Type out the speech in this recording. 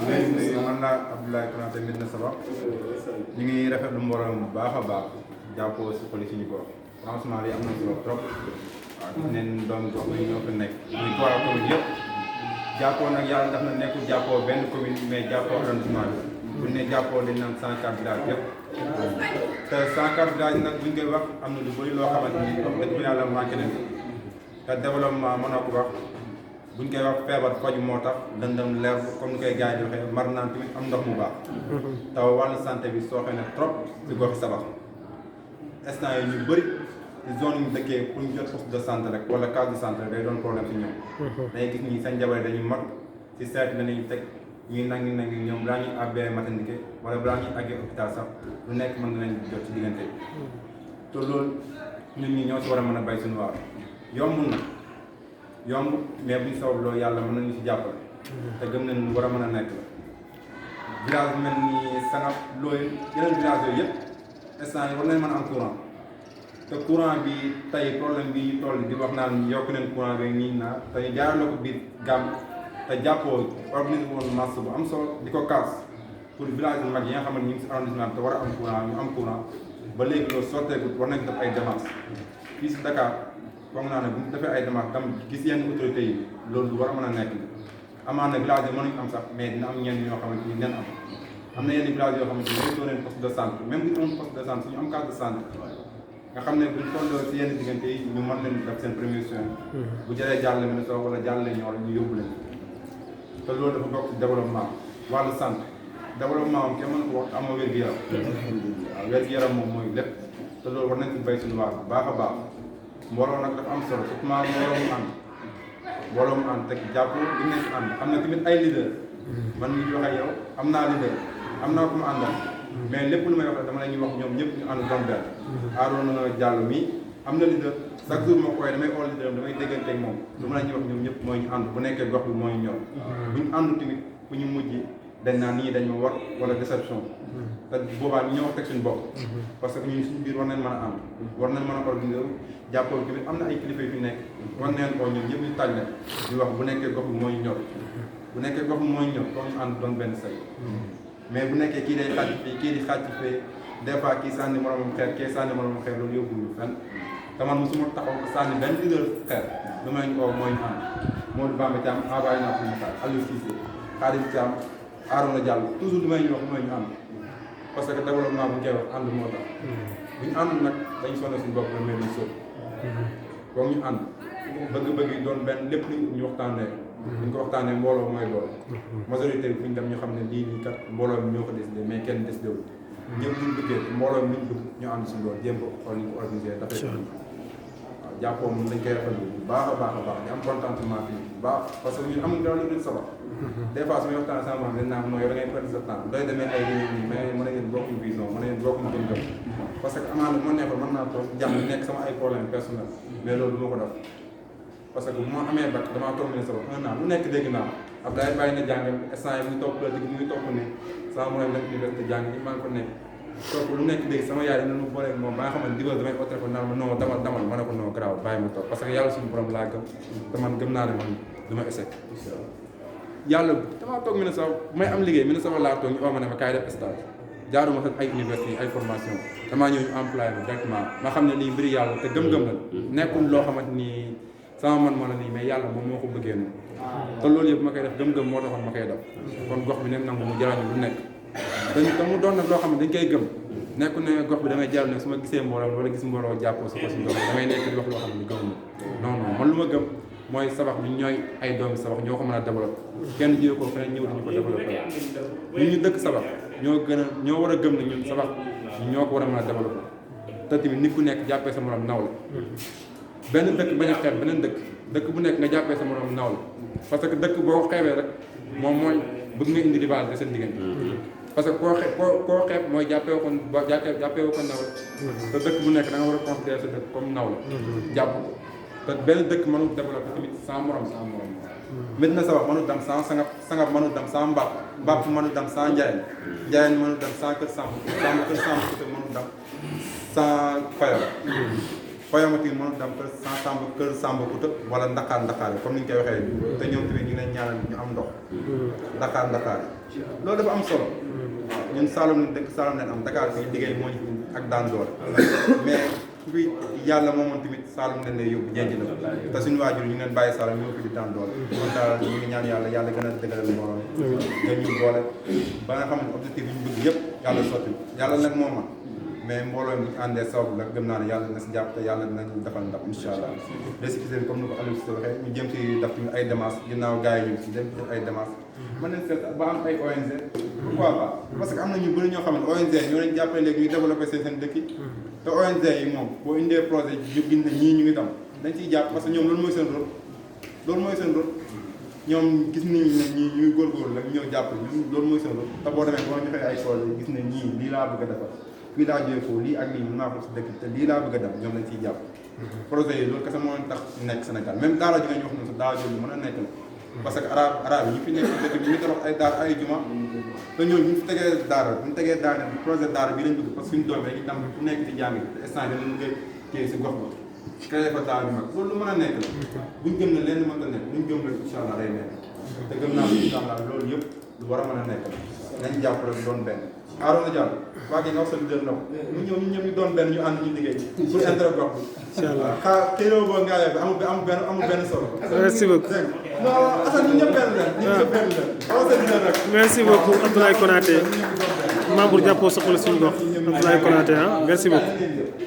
léegi nii man la Abdoulaye Konaté Médina Sabakh ñu ngi rafetlu mbooloo bu baax a baax jàppoo si police ñu ko franchement lii am na solo trop waaw gis neen doom gox yi ñoo fi nekk muy trois communes yëpp jàppoo nag yàlla daf na nekkul jàppoo benn commune mais jàppoo arrondissement bi buñ ne jàppoo dañ naan 104 villages yëpp te 104 villages nag buñ koy wax am na lu bëri loo xamante ni comme dëgg yàlla manqué nañ te développement mën na ko wax buñ koy wax feebar faju moo tax lëndëm leer comme ni koy gars yi di waxee mar naan tamit am ndox mu baax taw wàllu santé bi sooxe na trop si goxi Sabakh instant yi ñu bëri ci zone yi ñu dëkkee pour ñu jot poste de santé rek wala case de santé rek day doon problème si ñoom dañuy gis ñi seen njaboot dañuy mag si seet danañu teg ñuy nangi ñoom balaa ñuy àbbee maternité wala balaa ñuy àggee hôpital sax lu nekk mën nañ jot ci diggante bi te loolu ñun ñi ñoo si war a mën a bay suñu waar yombul na yomb mais buñ sawab loolu yàlla mën nañu si jàppale te gëm nañ lu war a mën a nekk la village mel ni Sangap looyu yeneen village yooyu yëpp instant yi war nañ mën a am courant te courant bi tey problème bi ñu toll di wax naan yokk nañ courant bi nii naa te ñu jaarale ko biir gàmm te jàppoo organisé woon marché bu am solo di ko kaas pour village yu mag yi nga xam ne ñu ngi si arrondissement bi te war a am courant ñu am courant ba léegi loolu sotteegut war nañ def ay démarches fii si Dakar foog naa ne bu ñu defee ay démarches tam gis yenn autorités yi loolu war a mën a nekk la amaan na village yi mënuñ am sax mais dina am ñenn ñoo xamante ni nen am na yenn village yoo xamante ni dañoo leen poste de santé même bu ñu amoon poste de santé suñu am case de santé nga xam ne buñ tolloo si yenn diggante yi ñu mën leen def seen premier soin bu jëlee jàll mi ne soo wala jàlle ñoo ñu yóbbu leen te loolu dafa bokk ci développement wàllu santé développement moom kenn mën ko wax amoo wér-gu-yaram waaw wér-gu-yaram moom mooy lépp te loolu war nañ ci bay suñu waar bu baax a baax mbooloo nag dafa am solo surtout mbooloo mu ànd teg jàpp di nekk ànd am na tamit ay leader man mii di wax ak yow am naa leader am naa ku mu àndal mais lépp lu may wax dama la ñuy wax ñoom ñëpp ñu ànd doon benn Arouna Diallo mii am na leader chaque jour ma koy damay xool leader damay déggante ak moom lu ma la ñuy wax ñoom ñëpp mooy ñu ànd bu nekkee gox bi mooy ñoom bu ñu ànd tamit fu ñu mujj dañ naan nii dañ ma war wala déception te boobaa ñu ñëw teg suñu bopp parce que ñun suñu biir war nañ mën a ànd war nañ mën a organiser jàppoo tamit am na ay kilifa yu fi nekk war neen koo ñun ñëpp ñu tàj leen di wax bu nekkee gox bi mooy ñor bu nekkee gox bi mooy ñor foog ñu ànd doon benn say mais bu nekkee kii day xàcc fii kii di xàcc fee des fois kii sànni moromam xeer kii sànni moromam xeer loolu yóbbu ñu fenn te man mosuma taxaw sànni benn leader xeer lu may ñu oo mooy ñu ànd Modou Bamba Thiam envoyé naa ko message Aliou Cissé Khadim Thiam Arouna Diallo toujours li may ñu wax mooy ñu ànd parce que développement bu ñu koy wax ànd moo tax bu ñu ànd nag dañu sonn suñu bopp la mais duñ sóob foog ñu ànd bëgg-bëgg yi doon benn lépp luñ ñu waxtaanee buñ ko waxtaanee mbooloo mooy loolu majorité bi fu ñu dem ñu xam ne lii nii kat mbooloo mi ñoo ko décidé mais kenn décidé wul ñëpp luñ bëggee mbooloo mi luñ bëgg ñu ànd si loolu jéem ko xool ñu ko organisé dafay waaw jàppoo moom dañ koy rafetlu bu baax a baax a baax di am contentement fii bu baax parce que ñun amul dara lu dul Sabakh des fois su may waxtaan sama maam dañ naan non yow da ngay perdre sa temps doy demee ay réunion nii mais mën na ngeen bokkuñ vision mën na ngeen bokkuñ gëm-gëm parce que amaana bu ma neexoon mën naa toog jàmm nekk sama ay problème personnel mais loolu du ma ko def parce que bu ma amee bac damaa toog ne Sabakh un an lu nekk dégg naa Abdoulaye bàyyi na jàngal instant yi mu ngi topp politique mu ngi topp ne sama morom dem université jàng ñi maa ngi ko nekk toog lu nekk dégg sama yaay dina ma booleeg moom ba nga xam ne digal damay au téléphone naan ma non damal ma ne ko non garaaw bàyyi ma toog parce que yàlla suñu borom laa gëm te man gëm naa ne man du ma échec yàlla damaa toog mi ne sax may am liggéey mi ne sama laa toog ñu oo ma ne ma kaay def stage jaaruma sax ay université ay formation damaa ñëw ñu employé ma directement ma xam ne lii mbiri yàlla te gëm-gëm la nekkul loo xamante ni sama man moo la nii mais yàlla moom moo ko bëggee noonu te loolu yëpp ma koy def gëm-gëm moo taxoon ma koy def kon gox bi nem nangu mu jarañu lu nekk te mu doon nag loo xam ne dañ koy gëm nekkul ne gox bi damay jàll ne su ma gisee mbooloo wala gis mbooloo jàppoo su ko si gox damay nekk di wax loo xam ne gëm non non man lu ma gëm mooy Sabakh bi ñooy ay doomi Sabakh ñoo ko mën a développé kenn jiw ko feneen ñëw dañu ko développé ñun ñu dëkk Sabakh ñoo war a gëm ne ñun Sabakh ñoo ko war a mën a développé te tamit nit ku nekk jàppee sa morom naw la benn dëkk bañ a xeeb beneen dëkk bu nekk nga jàppee sa morom naw la parce que dëkk boo ko xeebee rek moom mooy bëgg nga indi rivalité seen diggante parce que koo xeeb mooy jàppee ko naw la te dëkk bu nekk da nga war a considérer sa dëkk comme naw la jàpp te benn dëkk mënul développé tamit sans morom Médina Sabakh mënul dem sans Sangap mënul dem sans Mbap mënul dem sans Ndiayène mënul dem sans Kër Samb mënul dem sans Fayal Fayamatine moom dem kër Samba Kouta wala Ndakaar comme ni ñu koy waxee te ñoom tamit ñu ngi leen ñaanal ñu am ndox Ndakaar loolu dafa am solo ñun Saloum lañ dëkk Saloum lañ am Dakar fii liggéey moo ñu ak daan doole mais fi yàlla moomoon tamit Saloum lañ lay yóbbu jenc la te suñu waajur ñu leen bàyyi Saloum ñoo fi di daan doole kon daal ñu ngi ñaan yàlla gën a dëgëral mbooloo gën ñu boole ba nga xam ne objectif yi ñu bëgg yëpp yàlla sotti yàlla nag moo man mais mbooloo mi àndee sabab la gëm naa ne yàlla na si jàpp te yàlla dinañu defal ndam incha allah récépissé bi comme ni ko Aliou Cissé waxee ñu jëm si def tamit ay démarches ginnaaw gars yi ñu si dem def ay démarches mën nañ seet ba am ay ONG pourquoi pas parce que am na ñu bëri ñoo xam ne ONG ñoo leen jàppale léegi ñuy développé seen dëkk yi te ONG yi moom boo indee projet ñu gis ne ñii ñu ngi tam dañ ciy jàpp parce que ñoom loolu mooy seen rôle ñoom gis nañu ne ñii ñuy góorgóorlu la ñëw jàpp ñun loolu mooy seen rôle te boo demee boo joxee ay projet gis ne ñii lii laa bëgg a defar fii laa jógee foofu lii ak lii mën naa ko si dëkk te lii laa bëgg a dem ñoom lañ ciy jàpp projet yi loolu kese moo leen tax nekk Sénégal même daara ji nga ñu wax ne sax daara jooju mën a nekk la parce que arabe yi ñu fi nekk dëkk bi ñu tabax ay daara ay juma te ñooñu bu ñu fi tegee daara bu ñu tegee daara projet daara bii lañ bëgg parce que suñu doom yi dañuy tam fu nekk ci jàng te instant bi dañu ngay téye si gox ba créé fa daara bi mag loolu lu mën a nekk la buñ gëm ne lenn mën a nekk luñ gëm la incha allah day nekk te gëm naa incha allah loolu yëpp lu war a mën a nekk la nañ jàpp rek doon benn Arona Diallo waa gi nga wax sa leader na ko ñu ñëw ñun ñëpp ñu doon benn ñu ànd ñu liggéey pour intérêt gox bi incha allah xëyroo boo ngaayoo bi amul benn solo merci beaucoup non Assane ñun ñëpp benn la ñun ñëpp benn la wax sa leader rek merci beaucoup Abdoulaye Konaté membre jàppoo soxla suñu gox Abdoulaye Konaté merci beaucoup